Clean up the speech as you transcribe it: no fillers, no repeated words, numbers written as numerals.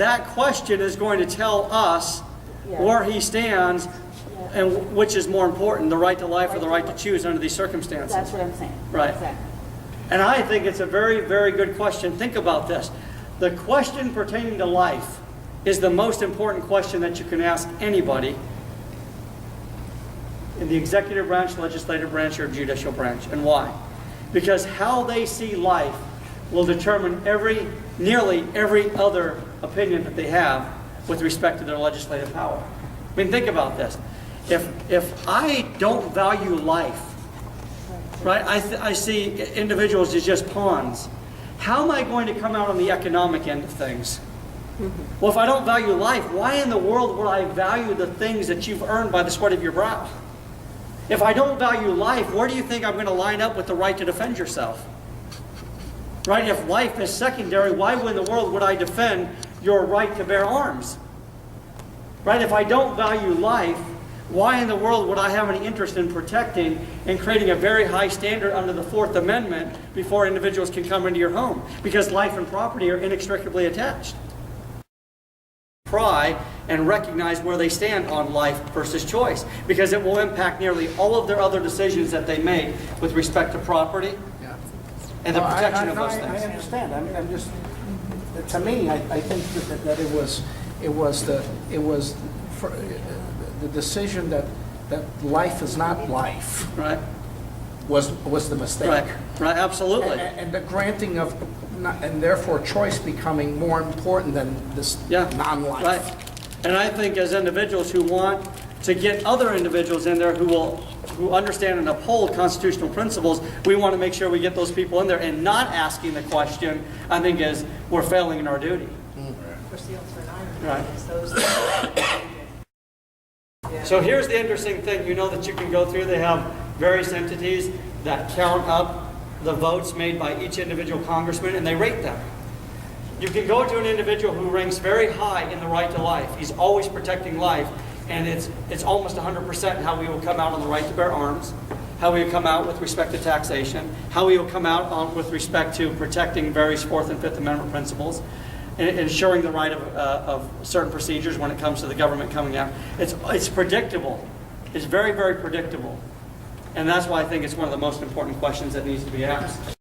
that question is going to tell us where he stands, and which is more important, the right to life or the right to choose under these circumstances. That's what I'm saying. Right. Exactly. And I think it's a very, very good question. Think about this. The question pertaining to life is the most important question that you can ask anybody in the executive branch, legislative branch, or judicial branch. And why? Because how they see life will determine nearly every other opinion that they have with respect to their legislative power. I mean, think about this. If I don't value life, right, I see individuals as just pawns. How am I going to come out on the economic end of things? Well, if I don't value life, why in the world would I value the things that you've earned by the sweat of your brow? If I don't value life, where do you think I'm going to line up with the right to defend yourself? Right? If life is secondary, why in the world would I defend your right to bear arms? Right? If I don't value life, why in the world would I have any interest in protecting and creating a very high standard under the Fourth Amendment before individuals can come into your home? Because life and property are inextricably attached. Try and recognize where they stand on life versus choice, because it will impact nearly all of their other decisions that they make with respect to property and the protection of those things. I understand. I'm just, to me, I think that it was the decision that life is not life. Right. Was the mistake. Right. Absolutely. And the granting of, and therefore choice becoming more important than this non-life. Right. And I think as individuals who want to get other individuals in there who understand and uphold constitutional principles, we want to make sure we get those people in there, and not asking the question, I think, is we're failing in our duty. Right. So here's the interesting thing. You know that you can go through, they have various entities that count up the votes made by each individual congressman, and they rate them. You can go to an individual who ranks very high in the right to life. He's always protecting life, and it's almost 100% how we will come out on the right to bear arms, how we will come out with respect to taxation, how we will come out with respect to protecting various Fourth and Fifth Amendment principles, and ensuring the right of certain procedures when it comes to the government coming out. It's predictable. It's very, very predictable. And that's why I think it's one of the most important questions that needs to be asked.